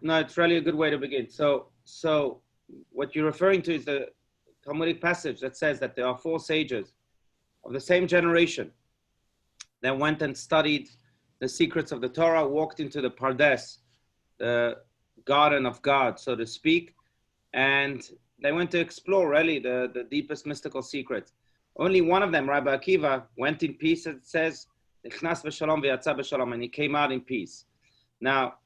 no, it's really a good way to begin. So what you're referring to is the Talmudic passage that says that there are 4 sages of the same generation that went and studied the secrets of the Torah, walked into the Pardes, the garden of God, so to speak, and they went to explore really the deepest mystical secrets. Only one of them, Rabbi Akiva, went in peace, it says, "Nichnas b'shalom v'yatza b'shalom," and he came out in peace. Now,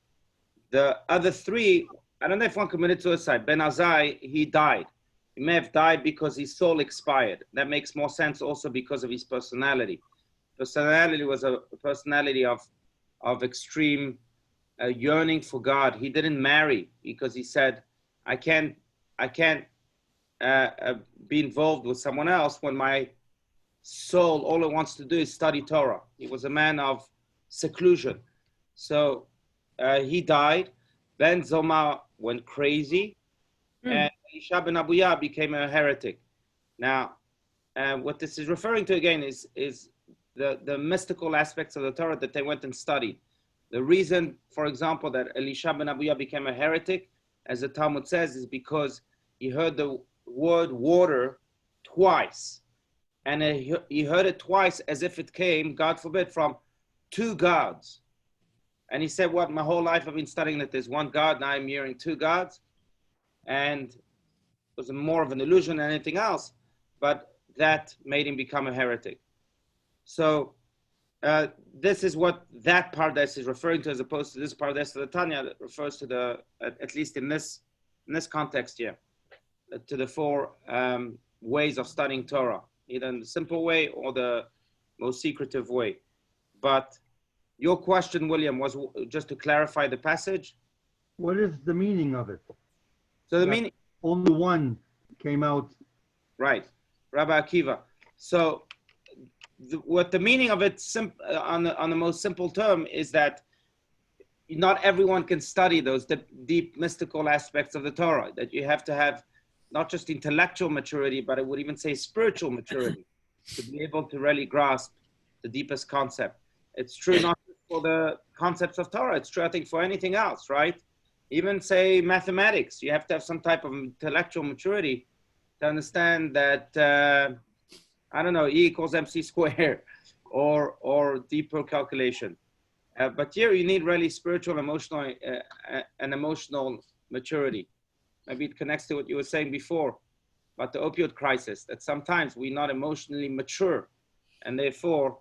the other 3, I don't know if one committed suicide. Ben Azai, he died. He may have died because his soul expired. That makes more sense also because of his personality. Personality was a personality of extreme yearning for God. He didn't marry because he said, I can't be involved with someone else when my soul, all it wants to do is study Torah. He was a man of seclusion. So he died. Ben Zoma went crazy, and Elisha ben Abuya became a heretic. Now, what this is referring to again is the mystical aspects of the Torah that they went and studied. The reason, for example, that Elisha ben Abuya became a heretic, as the Talmud says, is because he heard the word water twice. And he heard it twice as if it came, God forbid, from 2 gods. And he said, what, my whole life I've been studying that there's one God, now I'm hearing 2 gods. And it was more of an illusion than anything else, but that made him become a heretic. So this is what that Pardes is referring to, as opposed to this Pardes of the Tanya that refers to the, at least in this context here, to the 4 ways of studying Torah, either in the simple way or the most secretive way. But your question, William, was just to clarify the passage. What is the meaning of it? So the meaning, only one came out. Right, Rabbi Akiva. So what the meaning of it on the most simple term is that not everyone can study those deep mystical aspects of the Torah, that you have to have not just intellectual maturity, but I would even say spiritual maturity to be able to really grasp the deepest concept. It's true not just for the concepts of Torah, it's true, I think, for anything else, right? Even say mathematics, you have to have some type of intellectual maturity to understand that, I don't know, E equals MC squared or deeper calculation. But here you need really spiritual, emotional, and emotional maturity. Maybe it connects to what you were saying before about the opioid crisis, that sometimes we're not emotionally mature, and therefore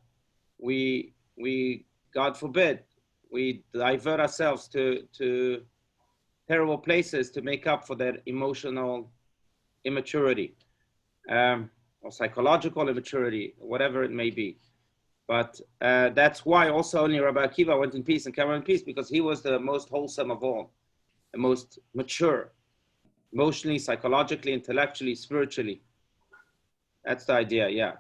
we God forbid, we divert ourselves to terrible places to make up for that emotional immaturity, or psychological immaturity, whatever it may be. But that's why also only Rabbi Akiva went in peace and came out in peace, because he was the most wholesome of all, the most mature, emotionally, psychologically, intellectually, spiritually. That's the idea, yeah.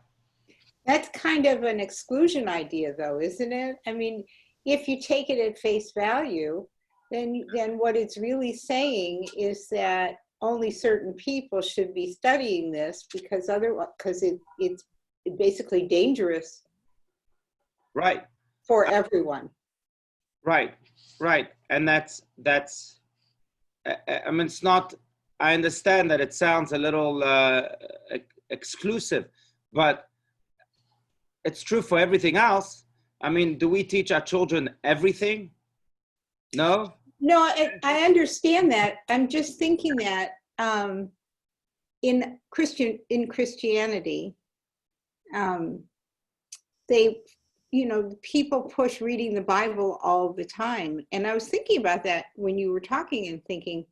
That's kind of an exclusion idea, though, isn't it? I mean, if you take it at face value, then what it's really saying is that only certain people should be studying this, because it's basically dangerous. Right. For everyone. Right. And that's I mean, it's not, I understand that it sounds a little exclusive, but it's true for everything else. I mean, do we teach our children everything? No? No, I understand that. I'm just thinking that in Christianity, people push reading the Bible all the time. And I was thinking about that when you were talking and thinking,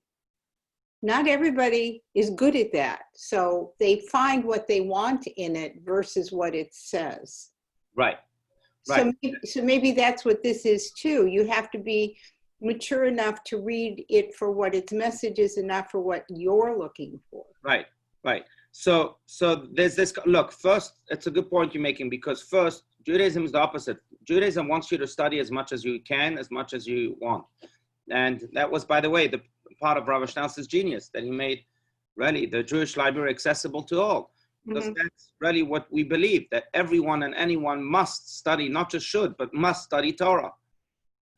not everybody is good at that. So they find what they want in it versus what it says. Right. So maybe that's what this is too. You have to be mature enough to read it for what its message is and not for what you're looking for. Right. So there's this, look, first, it's a good point you're making, because first, Judaism is the opposite. Judaism wants you to study as much as you can, as much as you want. And that was, by the way, the part of Rav Schnauz's genius, that he made really the Jewish library accessible to all. Because that's really what we believe, that everyone and anyone must study, not just should, but must study Torah.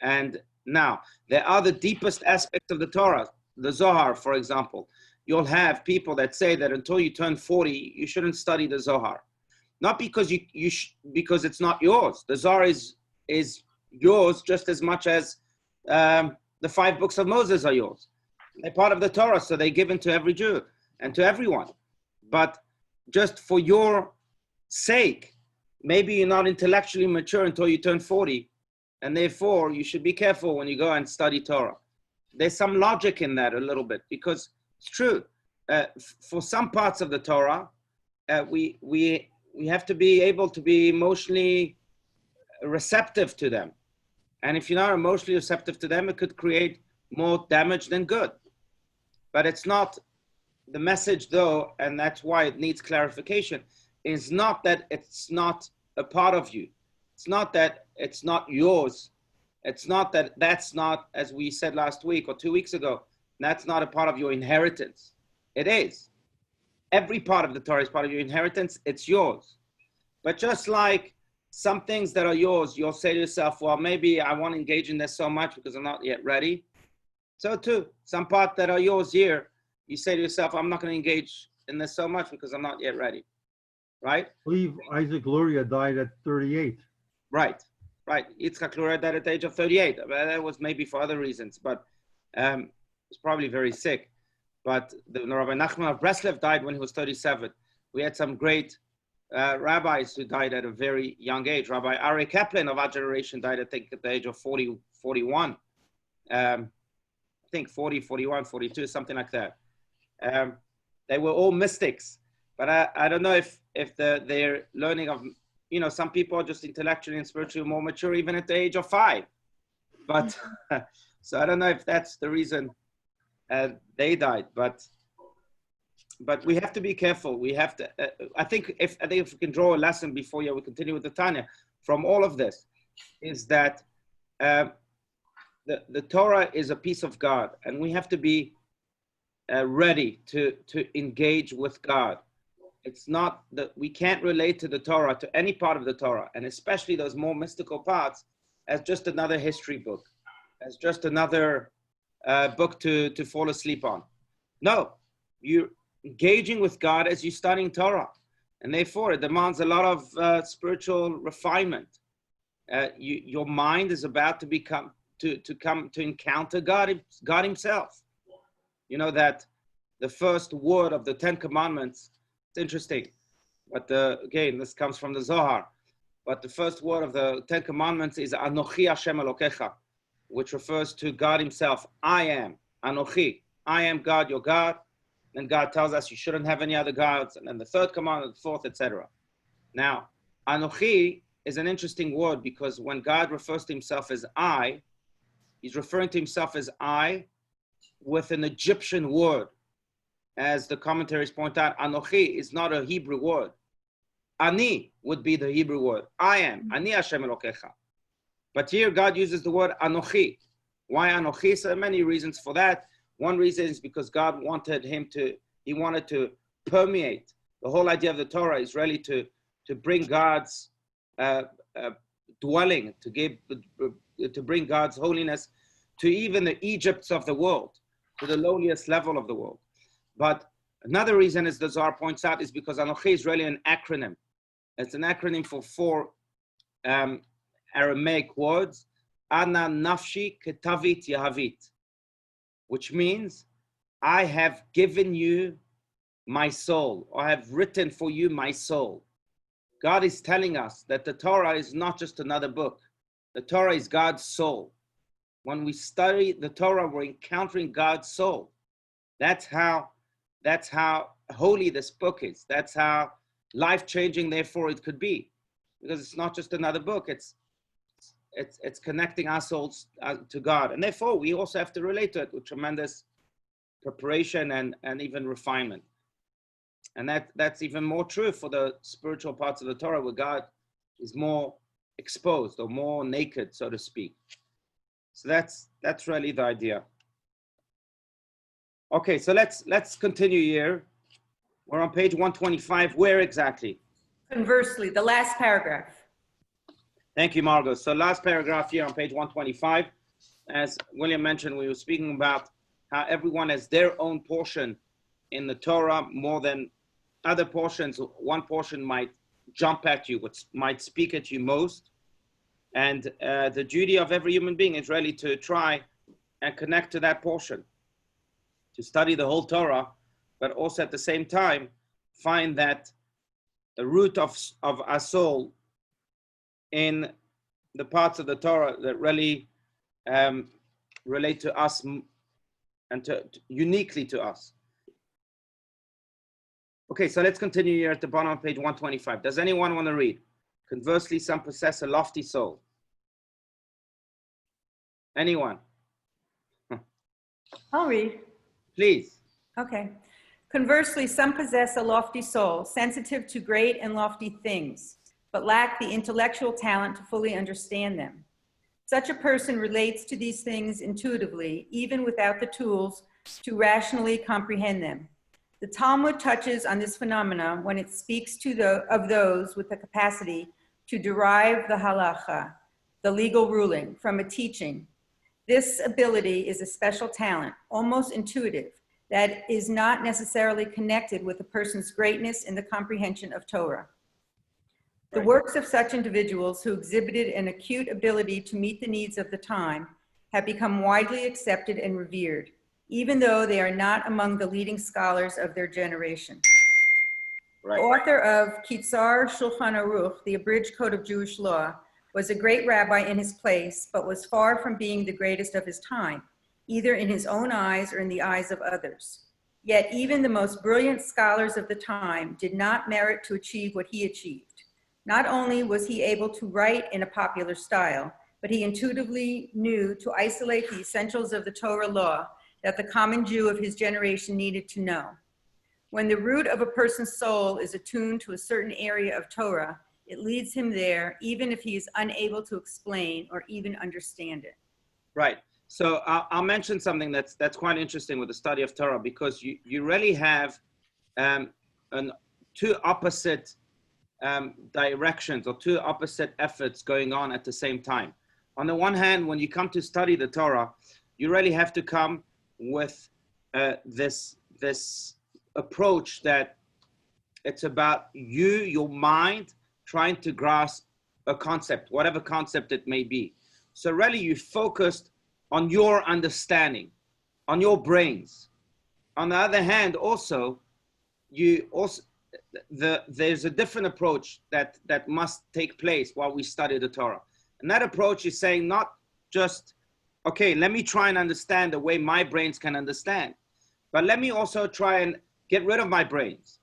And Now, there are the deepest aspects of the Torah, the Zohar, for example. You'll have people that say that until you turn 40, you shouldn't study the Zohar. Not because because it's not yours. The Zohar is yours just as much as the 5 books of Moses are yours. They're part of the Torah, so they're given to every Jew and to everyone. But just for your sake, maybe you're not intellectually mature until you turn 40, and therefore you should be careful when you go and study Torah. There's some logic in that a little bit, because it's true. For some parts of the Torah, we have to be able to be emotionally receptive to them. And if you're not emotionally receptive to them, it could create more damage than good. But it's not the message, though, and that's why it needs clarification, is not that it's not a part of you. It's not that it's not yours. It's not that that's not, as we said last week or 2 weeks ago, that's not a part of your inheritance. It is. Every part of the Torah is part of your inheritance. It's yours. But just like some things that are yours, you'll say to yourself, well, maybe I won't engage in this so much because I'm not yet ready. So too, some parts that are yours here, you say to yourself, I'm not going to engage in this so much because I'm not yet ready. Right? I believe Isaac Luria died at 38. Right. Yitzchak Luria died at the age of 38. That was maybe for other reasons, but was probably very sick. But the Rabbi Nachman of Breslev died when he was 37. We had some great rabbis who died at a very young age. Rabbi Ari Kaplan of our generation died, I think, at the age of 40, 41. I think 40, 41, 42, something like that. They were all mystics. But I don't know if their learning of, some people are just intellectually and spiritually more mature even at the age of 5. But so I don't know if that's the reason they died. But we have to be careful. We have to. I think if we can draw a lesson before we continue with the Tanya from all of this, is that the Torah is a piece of God, and we have to be ready to engage with God. It's not that we can't relate to the Torah, to any part of the Torah, and especially those more mystical parts, as just another history book, as just another book to fall asleep on. No, you're engaging with God as you're studying Torah, and therefore it demands a lot of spiritual refinement. Your mind is about to become to encounter God Himself. You know that the first word of the 10 Commandments. It's interesting, but again, this comes from the Zohar. But the first word of the 10 Commandments is Anochi Hashem Elokecha, which refers to God Himself. I am Anochi. I am God, your God. Then God tells us you shouldn't have any other gods. And then the third commandment, the fourth, etc. Now, Anochi is an interesting word because when God refers to Himself as I, He's referring to Himself as I with an Egyptian word. As the commentaries point out, Anochi is not a Hebrew word. Ani would be the Hebrew word. I am. Ani Hashem Elokecha. But here God uses the word Anochi. Why Anochi? So there are many reasons for that. One reason is because God wanted He wanted to permeate. The whole idea of the Torah is really to bring God's dwelling, to bring God's holiness to even the Egypts of the world, to the lowliest level of the world. But another reason, as the Zohar points out, is because Anochi is really an acronym. It's an acronym for 4 Aramaic words, Ana Nafshi Ketavit Yahavit, which means I have given you my soul, or I have written for you my soul. God is telling us that the Torah is not just another book. The Torah is God's soul. When we study the Torah, we're encountering God's soul. That's how holy this book is. That's how life-changing, therefore, it could be. Because it's not just another book. It's connecting our souls to God. And therefore, we also have to relate to it with tremendous preparation and even refinement. And that's even more true for the spiritual parts of the Torah, where God is more exposed or more naked, so to speak. So that's really the idea. Okay, so let's continue here. We're on page 125. Where exactly? Conversely, the last paragraph. Thank you, Margot. So last paragraph here on page 125. as William mentioned, we were speaking about how everyone has their own portion in the Torah more than other portions. One portion might jump at you, which might speak at you most. And the duty of every human being is really to try and connect to that portion, to study the whole Torah, but also at the same time find that the root of our soul in the parts of the Torah that really relate to us and uniquely to us. Okay, so let's continue here at the bottom of page 125. Does anyone want to read? Conversely, some possess a lofty soul. Anyone? I'll read. Please. Okay. Conversely, some possess a lofty soul, sensitive to great and lofty things, but lack the intellectual talent to fully understand them. Such a person relates to these things intuitively, even without the tools to rationally comprehend them. The Talmud touches on this phenomena when it speaks of those with the capacity to derive the halacha, the legal ruling, from a teaching. This ability is a special talent, almost intuitive, that is not necessarily connected with a person's greatness in the comprehension of Torah. The works of such individuals who exhibited an acute ability to meet the needs of the time have become widely accepted and revered, even though they are not among the leading scholars of their generation. Right. The author of Kitzar Shulchan Aruch, the abridged code of Jewish law, was a great rabbi in his place, but was far from being the greatest of his time, either in his own eyes or in the eyes of others. Yet even the most brilliant scholars of the time did not merit to achieve what he achieved. Not only was he able to write in a popular style, but he intuitively knew to isolate the essentials of the Torah law that the common Jew of his generation needed to know. When the root of a person's soul is attuned to a certain area of Torah, it leads him there, even if he is unable to explain or even understand it. Right. So I'll mention something that's quite interesting with the study of Torah, because you really have two opposite directions or two opposite efforts going on at the same time. On the one hand, when you come to study the Torah, you really have to come with this approach that it's about you, your mind, trying to grasp a concept, whatever concept it may be. So really you focused on your understanding, on your brains. On the other hand, there's a different approach that must take place while we study the Torah. And that approach is saying not just, okay, let me try and understand the way my brains can understand, but let me also try and get rid of my brains.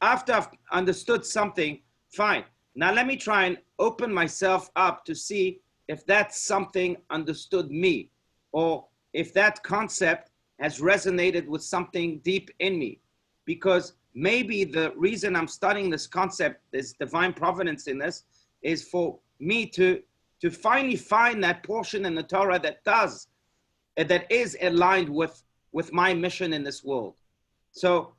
After I've understood something, fine. Now let me try and open myself up to see if that something understood me, or if that concept has resonated with something deep in me. Because maybe the reason I'm studying this concept, this divine providence in this, is for me to finally find that portion in the Torah that is aligned with my mission in this world. So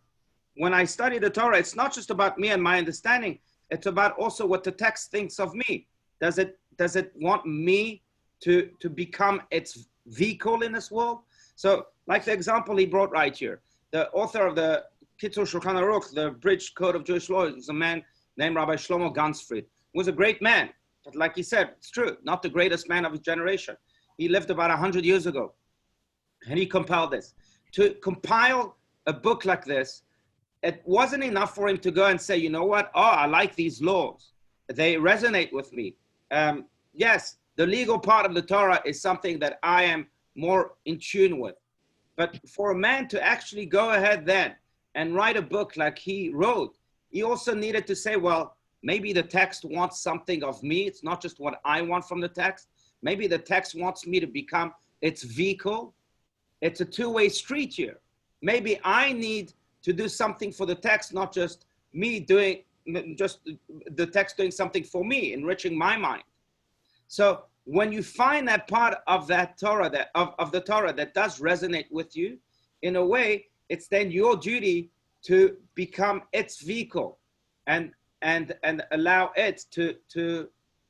when I study the Torah, it's not just about me and my understanding, it's about also what the text thinks of me. Does it want me to become its vehicle in this world? So like the example he brought right here, the author of the Kitzur Shulchan Aruch, the abridged code of Jewish law, is a man named Rabbi Shlomo Gansfried. He was a great man, but like he said, it's true, not the greatest man of his generation. He lived about 100 years ago, and he compiled this. To compile a book like this, it wasn't enough for him to go and say, you know what? Oh, I like these laws. They resonate with me. Yes, the legal part of the Torah is something that I am more in tune with. But for a man to actually go ahead then and write a book like he wrote, he also needed to say, well, maybe the text wants something of me. It's not just what I want from the text. Maybe the text wants me to become its vehicle. It's a two-way street here. Maybe I need to do something for the text, not just me doing, just the text doing something for me, enriching my mind. So when you find that part of that Torah, of the Torah that does resonate with you, in a way, it's then your duty to become its vehicle and allow it to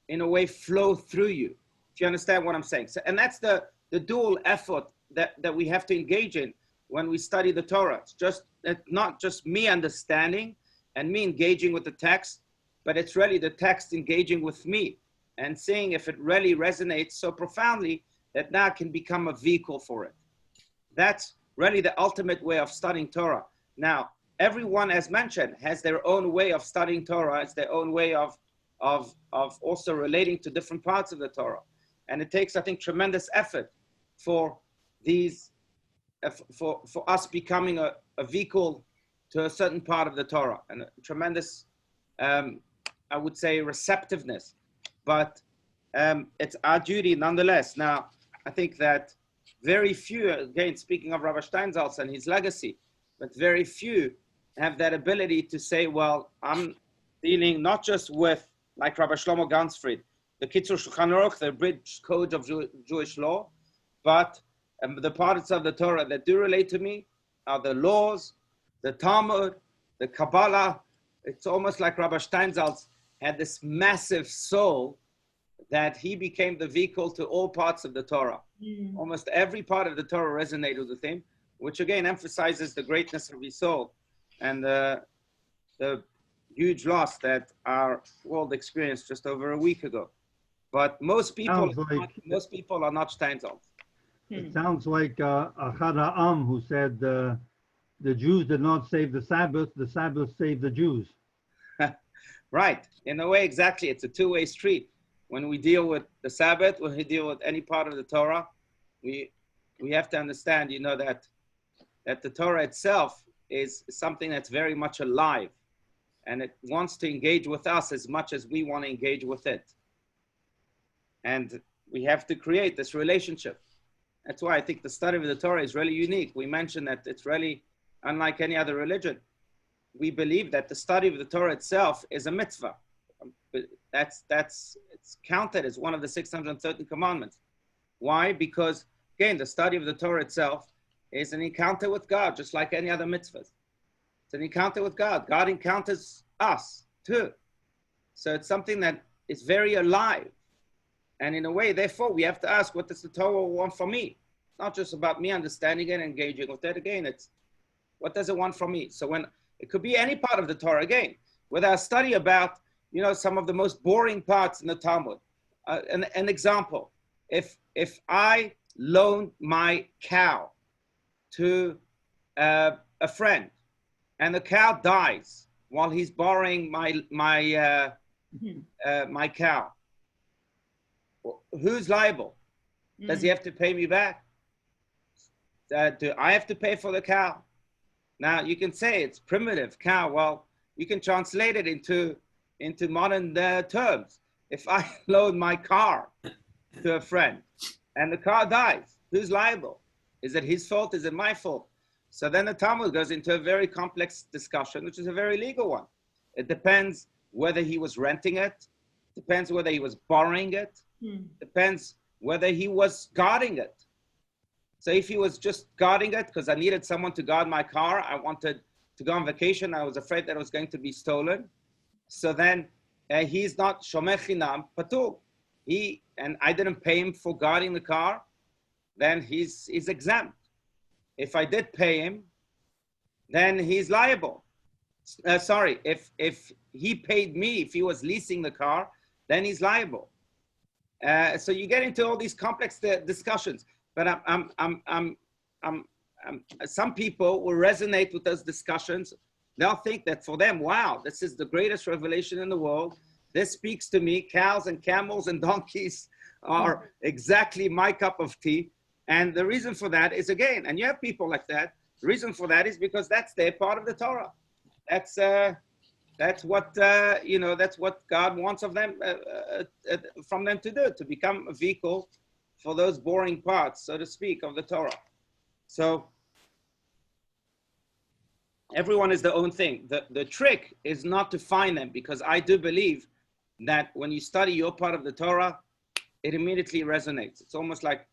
in a way flow through you. If you understand what I'm saying. So, and that's the dual effort that we have to engage in when we study the Torah. It's not just me understanding and me engaging with the text, but it's really the text engaging with me and seeing if it really resonates so profoundly that now can become a vehicle for it. That's really the ultimate way of studying Torah. Now, everyone, as mentioned, has their own way of studying Torah. It's their own way of also relating to different parts of the Torah. And it takes, I think, tremendous effort for these, for us becoming a vehicle to a certain part of the Torah, and a tremendous, I would say, receptiveness. But it's our duty nonetheless. Now, I think that very few, again, speaking of Rabbi Steinsaltz and his legacy, but very few have that ability to say, well, I'm dealing not just with, like Rabbi Shlomo Gansfried, the Kitzur Shulchan Aruch, the abridged code of Jewish law, but the parts of the Torah that do relate to me are the laws, the Talmud, the Kabbalah. It's almost like Rabbi Steinsaltz had this massive soul that he became the vehicle to all parts of the Torah. Almost every part of the Torah resonated with him, which again emphasizes the greatness of his soul and the huge loss that our world experienced just over a week ago. But most people are not Steinsaltz. It sounds like Achad Ha'am, who said the Jews did not save the Sabbath saved the Jews. Right. In a way, exactly. It's a two-way street. When we deal with the Sabbath, when we deal with any part of the Torah, we have to understand, that the Torah itself is something that's very much alive, and it wants to engage with us as much as we want to engage with it. And we have to create this relationship. That's why I think the study of the Torah is really unique. We mentioned that it's really unlike any other religion. We believe that the study of the Torah itself is a mitzvah. It's counted as one of the 613 commandments. Why? Because, again, the study of the Torah itself is an encounter with God, just like any other mitzvahs. It's an encounter with God. God encounters us too. So it's something that is very alive. And in a way, therefore, we have to ask, what does the Torah want from me? It's not just about me understanding it and engaging with it. Again, it's what does it want from me? So when it could be any part of the Torah, again, with our study about, some of the most boring parts in the Talmud. An example, if I loan my cow to a friend and the cow dies while he's borrowing my cow, who's liable? Does he have to pay me back? Do I have to pay for the cow? Now you can say it's primitive cow. Well, you can translate it into modern terms. If I loan my car to a friend and the car dies, who's liable? Is it his fault? Is it my fault? So then the Talmud goes into a very complex discussion, which is a very legal one. It depends whether he was renting it, depends whether he was borrowing it, depends whether he was guarding it. So if he was just guarding it because I needed someone to guard my car, I wanted to go on vacation, I was afraid that it was going to be stolen. So then he's not shomer chinam patur. And I didn't pay him for guarding the car, then he's exempt. If I did pay him, then he's liable. If he paid me, if he was leasing the car, then he's liable. So you get into all these complex discussions. But some people will resonate with those discussions. They'll think that for them, wow, this is the greatest revelation in the world. This speaks to me. Cows and camels and donkeys are exactly my cup of tea. And the reason for that is, again, and you have people like that. The reason for that is because that's their part of the Torah. That's what that's what God wants of them, from them to do, to become a vehicle for those boring parts, so to speak, of the Torah. So everyone is their own thing. The trick is not to find them, because I do believe that when you study your part of the Torah, it immediately resonates. It's almost like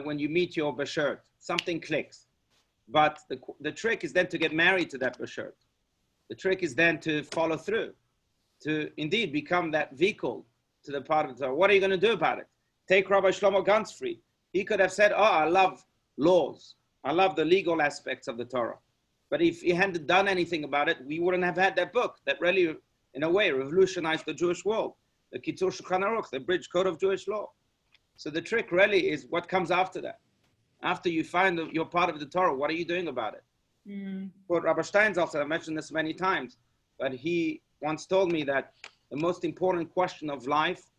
when you meet your bashert, something clicks. But the trick is then to get married to that bashert. The trick is then to follow through, to indeed become that vehicle to the part of the Torah. What are you going to do about it? Take Rabbi Shlomo Ganzfried. He could have said, oh, I love laws. I love the legal aspects of the Torah. But if he hadn't done anything about it, we wouldn't have had that book that really, in a way, revolutionized the Jewish world. The Kitzur Shulchan Aruch, the Bridge Code of Jewish Law. So the trick really is what comes after that. After you find your part of the Torah, what are you doing about it? What Rabbi Steinsaltz, I mentioned this many times, but he once told me that the most important question of life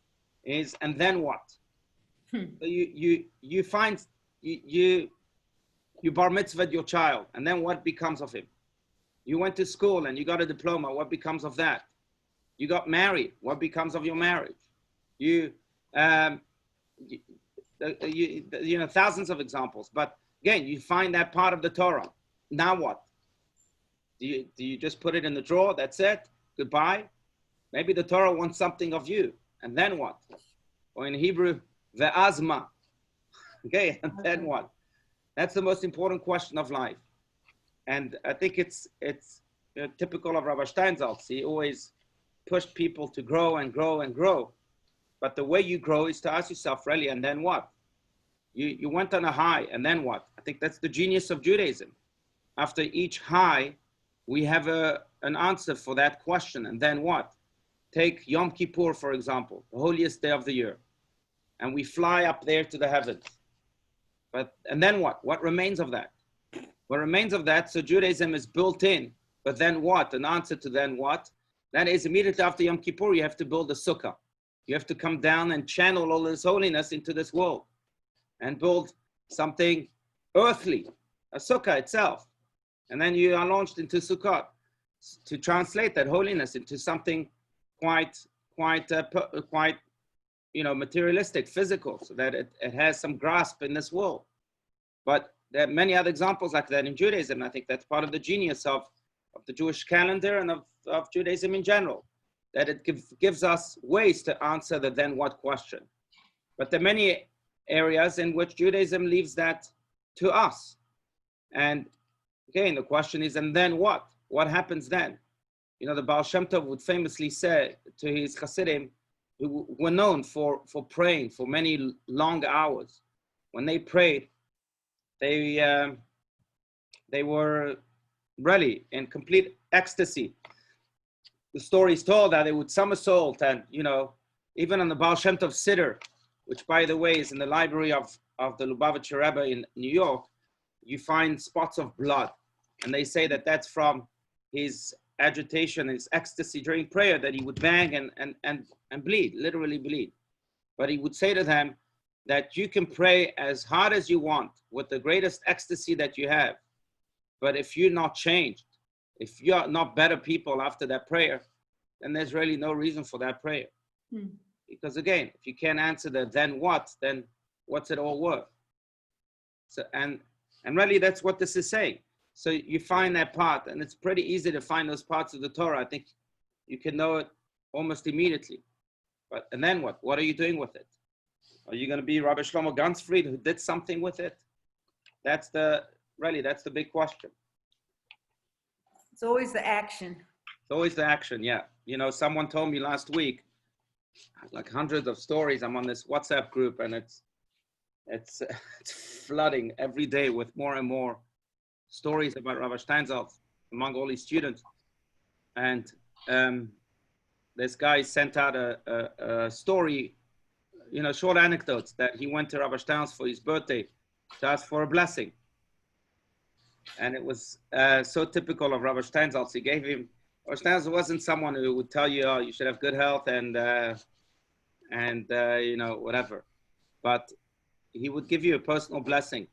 is, and then what? So you find, you bar mitzvahed your child, and then what becomes of him? You went to school and you got a diploma, what becomes of that? You got married, what becomes of your marriage? You know, thousands of examples, but again, you find that part of the Torah. Now what? Do you just put it in the drawer? That's it? Goodbye? Maybe the Torah wants something of you. And then what? Or in Hebrew, ve'azma. Okay, and then what? That's the most important question of life. And I think it's typical of Rabbi Steinsaltz. He always pushed people to grow and grow and grow. But the way you grow is to ask yourself, really, and then what? You went on a high, and then what? I think that's the genius of Judaism. After each high, we have an answer for that question, and then what? Take Yom Kippur, for example, the holiest day of the year. And we fly up there to the heavens. And then what? What remains of that? What remains of that, so Judaism is built in, but then what? An answer to then what? That is, immediately after Yom Kippur, you have to build a sukkah. You have to come down and channel all this holiness into this world and build something earthly, a sukkah itself. And then you are launched into Sukkot to translate that holiness into something quite materialistic, physical, so that it has some grasp in this world. But there are many other examples like that in Judaism. I think that's part of the genius of the Jewish calendar and of Judaism in general, that it gives us ways to answer the then what question. But there are many areas in which Judaism leaves that to us. And again, the question is, and then what? What happens then? You know, the Baal Shem Tov would famously say to his Hasidim, who were known for praying for many long hours. When they prayed, they were really in complete ecstasy. The story is told that they would somersault, and even on the Baal Shem Tov Siddur, which by the way is in the library of the Lubavitcher Rebbe in New York, you find spots of blood, and they say that that's from his agitation, his ecstasy during prayer, that he would bang and bleed, literally bleed. But he would say to them that you can pray as hard as you want with the greatest ecstasy that you have, but if you're not changed, if you're not better people after that prayer, then there's really no reason for that prayer. Because again, if you can't answer the then what's it all worth? So and really that's what this is saying. So you find that part, and it's pretty easy to find those parts of the Torah. I think you can know it almost immediately. And then what? What are you doing with it? Are you going to be Rabbi Shlomo Ganzfried who did something with it? That's the big question. It's always the action. It's always the action, yeah. Someone told me last week, like hundreds of stories. I'm on this WhatsApp group, and it's flooding every day with more and more stories about Rabbi Steinsaltz among all his students. And this guy sent out a story, short anecdotes, that he went to Rabbi Steinsaltz for his birthday to ask for a blessing. And it was so typical of Rabbi Steinsaltz. He gave him, Rabbi Steinsaltz wasn't someone who would tell you, oh, you should have good health and whatever. But he would give you a personal blessing,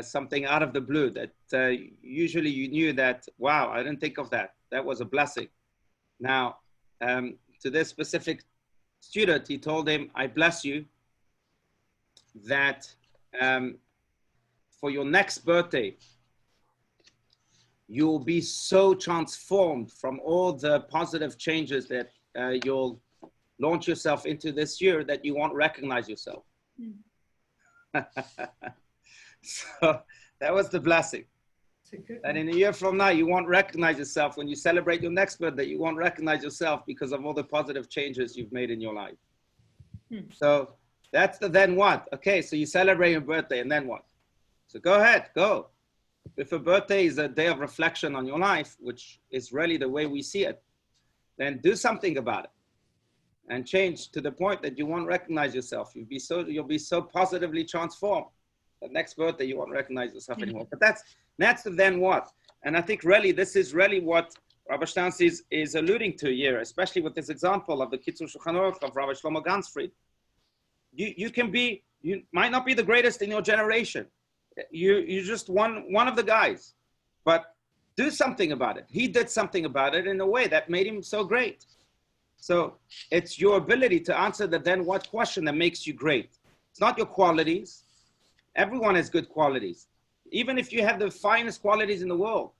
something out of the blue that usually you knew that, wow, I didn't think of that. That was a blessing. Now, to this specific student, he told him, I bless you that for your next birthday, you'll be so transformed from all the positive changes that you'll launch yourself into this year that you won't recognize yourself. So that was the blessing. And in a year from now, you won't recognize yourself. When you celebrate your next birthday, you won't recognize yourself because of all the positive changes you've made in your life. So That's the then what. Okay, so you celebrate your birthday, and then what? So go ahead, go. If a birthday is a day of reflection on your life, which is really the way we see it, then do something about it and change to the point that you won't recognize yourself. You'll be so positively transformed that next birthday you won't recognize yourself anymore. But that's the then what. And I think really this is really what Rabbi Stans is alluding to here, especially with this example of the Kitzur Shulchan Aruch of Rabbi Shlomo Gansfried. You might not be the greatest in your generation. You're just one of the guys, but do something about it. He did something about it in a way that made him so great. So it's your ability to answer the then what question that makes you great. It's not your qualities. Everyone has good qualities, even if you have the finest qualities in the world.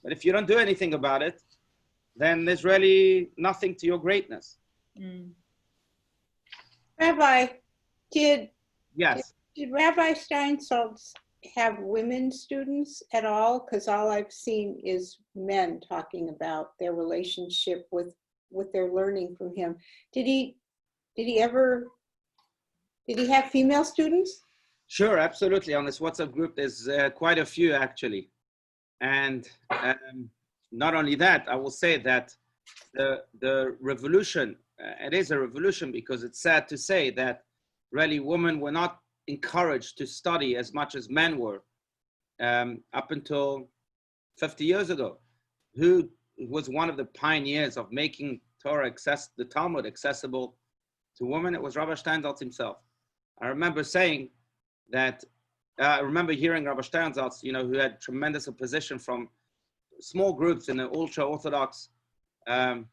But if you don't do anything about it, then there's really nothing to your greatness. Mm. Rabbi, did Rabbi Steinsaltz have women students at all? Because all I've seen is men talking about their relationship with their learning from him. Did he have female students? Sure, absolutely. On this WhatsApp group, there's quite a few actually. And not only that, I will say that the revolution, it is a revolution because it's sad to say that really women were not encouraged to study as much as men were up until 50 years ago. Who was one of the pioneers of making the Talmud accessible to women? It was Rabbi Steinsaltz himself. I remember saying that, I remember hearing Rabbi Steinsaltz, who had tremendous opposition from small groups in the ultra-Orthodox, I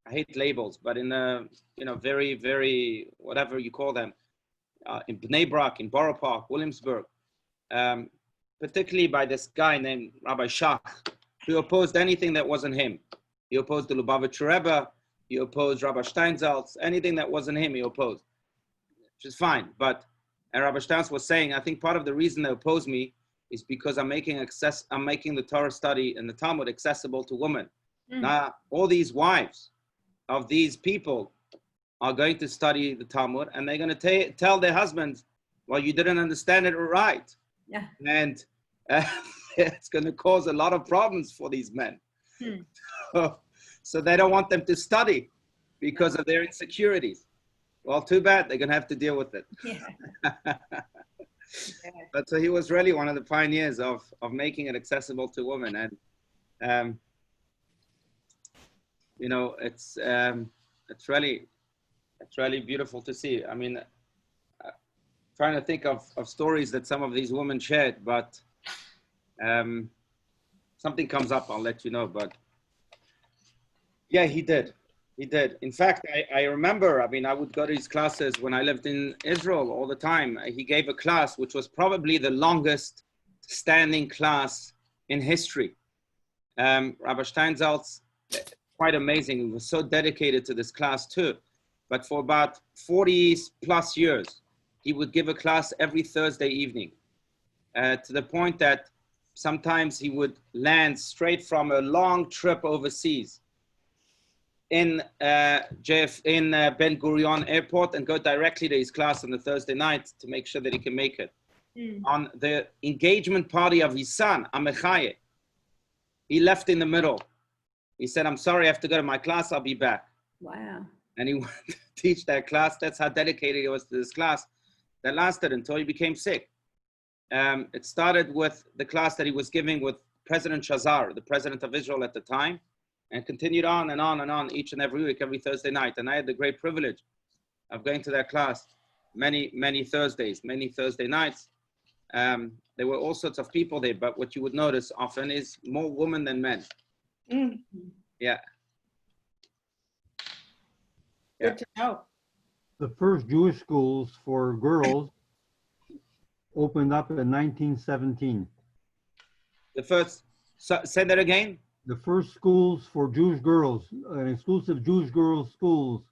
hate labels, but in the, very, very, whatever you call them, in Bnei Brak, in Borough Park, Williamsburg, particularly by this guy named Rabbi Shach, who opposed anything that wasn't him. He opposed the Lubavitcher Rebbe, he opposed Rabbi Steinsaltz, anything that wasn't him, he opposed, which is fine. But Rabbi Steinsaltz was saying, I think part of the reason they oppose me is because I'm making the Torah study and the Talmud accessible to women. Mm. Now, all these wives of these people are going to study the Talmud, and they're going to tell their husbands, well, you didn't understand it right. Yeah. And it's going to cause a lot of problems for these men. Hmm. So they don't want them to study because of their insecurities. Well, too bad. They're going to have to deal with it. Yeah. But so he was really one of the pioneers of making it accessible to women. And, it's really beautiful to see. I mean, trying to think of stories that some of these women shared, but something comes up, I'll let you know. But yeah, he did. In fact, I remember, I would go to his classes when I lived in Israel all the time. He gave a class which was probably the longest standing class in history. Rabbi Steinsaltz, quite amazing. He was so dedicated to this class too. But for about 40 plus years, he would give a class every Thursday evening, to the point that sometimes he would land straight from a long trip overseas in Ben Gurion Airport and go directly to his class on the Thursday night to make sure that he can make it. Mm. On the engagement party of his son, Amechaye, he left in the middle. He said, I'm sorry, I have to go to my class, I'll be back. Wow. And he went to teach that class. That's how dedicated he was to this class. That lasted until he became sick. It started with the class that he was giving with President Shazar, the president of Israel at the time, and continued on and on and on each and every week, every Thursday night. And I had the great privilege of going to that class many Thursdays, many Thursday nights. There were all sorts of people there, but what you would notice often is more women than men. Mm. Yeah. Good to know. The first Jewish schools for girls opened up in 1917. The first, say that again? The first schools for Jewish girls, exclusive Jewish girls schools,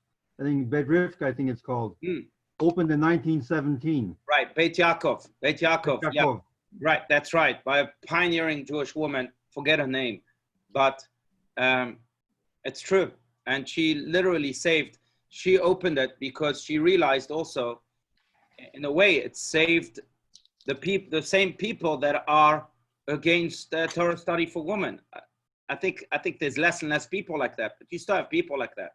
I think Beit Rivka, I think it's called, opened in 1917. Right, Beit Yaakov. Yeah. Right, that's right, by a pioneering Jewish woman, forget her name, but it's true. And she literally she opened it because she realized also in a way, it saved the same people that are against Torah study for women. I think there's less and less people like that, but you still have people like that.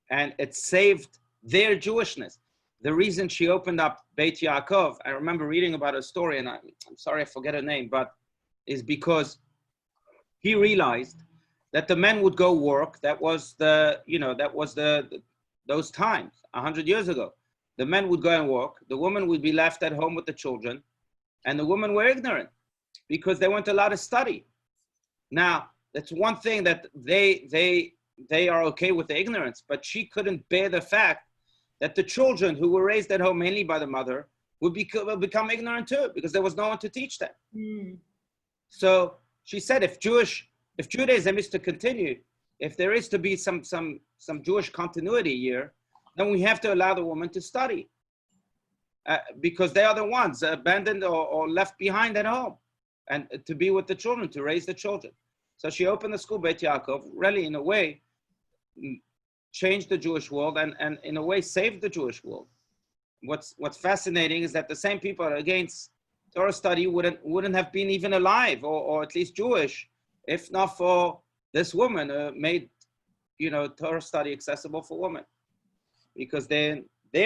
And it saved their Jewishness. The reason she opened up Beit Yaakov, I remember reading about her story, and I'm sorry I forget her name, but is because he realized that the men would go work. That was those times 100 years ago. The men would go and work. The women would be left at home with the children, and the women were ignorant because they weren't allowed to study. Now, that's one thing that they are okay with the ignorance, but she couldn't bear the fact that the children who were raised at home mainly by the mother would become ignorant too, because there was no one to teach them. So she said, if Judaism is to continue, if there is to be some Jewish continuity here, then we have to allow the woman to study, because they are the ones abandoned or left behind at home, and to be with the children, to raise the children. So she opened the school Beit Yaakov, really in a way changed the Jewish world, and in a way saved the Jewish world. What's fascinating is that the same people against Torah study wouldn't have been even alive, or at least Jewish, if not for this woman made Torah study accessible for women, because their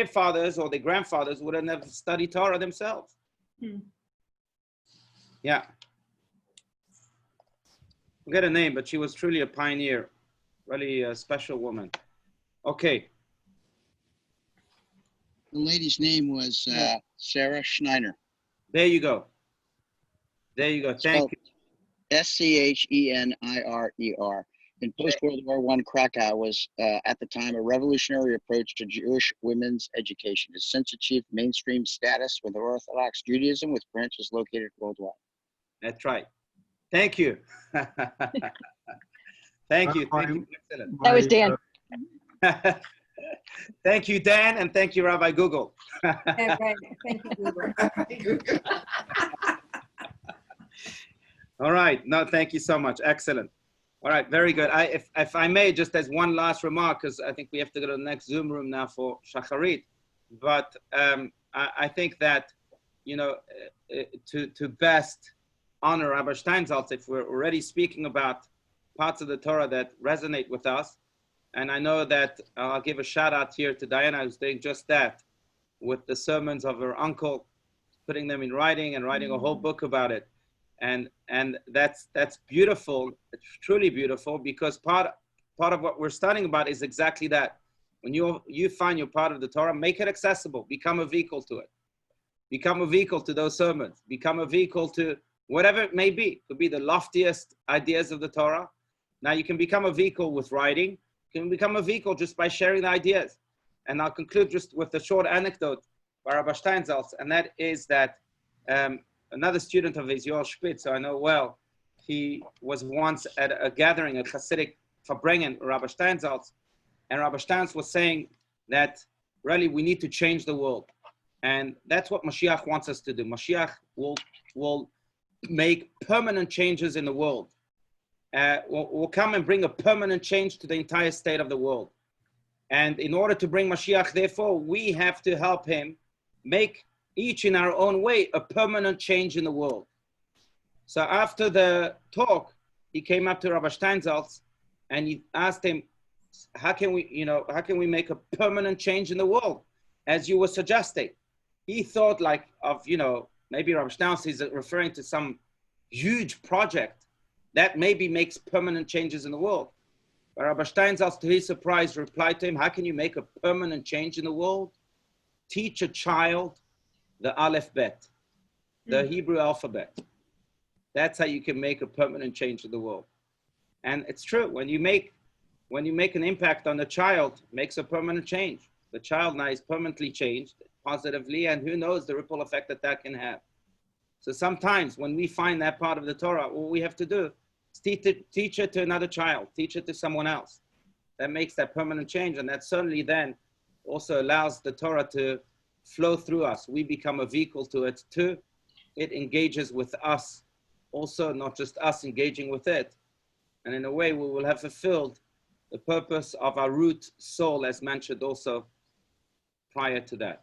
fathers or their grandfathers wouldn't have studied Torah themselves. Yeah. Forget her name, but she was truly a pioneer, really a special woman. Okay. The lady's name was Sarah Schneider. There you go. There you go. Thank you. Schener. In post-World War I, Krakow was, at the time, a revolutionary approach to Jewish women's education. It has since achieved mainstream status with Orthodox Judaism, with branches located worldwide. That's right. Thank you. Thank you. Thank you. Excellent. That was Dan. Thank you, Dan, and thank you, Rabbi Google. Yeah, right. Thank you, Google. All right. No, thank you so much. Excellent. All right. Very good. If I may, just as one last remark, because I think we have to go to the next Zoom room now for Shacharit. But I think that, to best honor Rabbi Steinsaltz, if we're already speaking about parts of the Torah that resonate with us, and I know that I'll give a shout out here to Diana, who's doing just that with the sermons of her uncle, putting them in writing and writing a whole book about it. And that's beautiful. It's truly beautiful, because part of what we're studying about is exactly that. When you find your part of the Torah, make it accessible. Become a vehicle to it. Become a vehicle to those sermons. Become a vehicle to whatever it may be. It could be the loftiest ideas of the Torah. Now you can become a vehicle with writing. You can become a vehicle just by sharing the ideas. And I'll conclude just with a short anecdote by Rabbi Steinsaltz, and that is that another student of his, Yoel Spitz, I know well, he was once at a gathering at Hasidic Fabrengen, Rabbi Steinsaltz, and Rabbi Steinsaltz was saying that really we need to change the world. And that's what Mashiach wants us to do. Mashiach will make permanent changes in the world. Will come and bring a permanent change to the entire state of the world. And in order to bring Mashiach, therefore, we have to help him make each in our own way a permanent change in the world. So after the talk, he came up to Rabbi Steinsaltz and he asked him, how can we make a permanent change in the world, as you were suggesting? He thought maybe Rabbi Steinsaltz is referring to some huge project that maybe makes permanent changes in the world. But Rabbi Steinsaltz, to his surprise, replied to him, how can you make a permanent change in the world? Teach a child the Aleph Bet, the Hebrew alphabet. That's how you can make a permanent change in the world. And it's true, when you make an impact on the child, it makes a permanent change. The child now is permanently changed positively, and who knows the ripple effect that can have. So sometimes when we find that part of the Torah, what we have to do is teach it to another child, teach it to someone else. That makes that permanent change, and that certainly then also allows the Torah to flow through us. We become a vehicle to it too. It engages with us also, not just us engaging with it. And in a way, we will have fulfilled the purpose of our root soul, as mentioned also prior to that.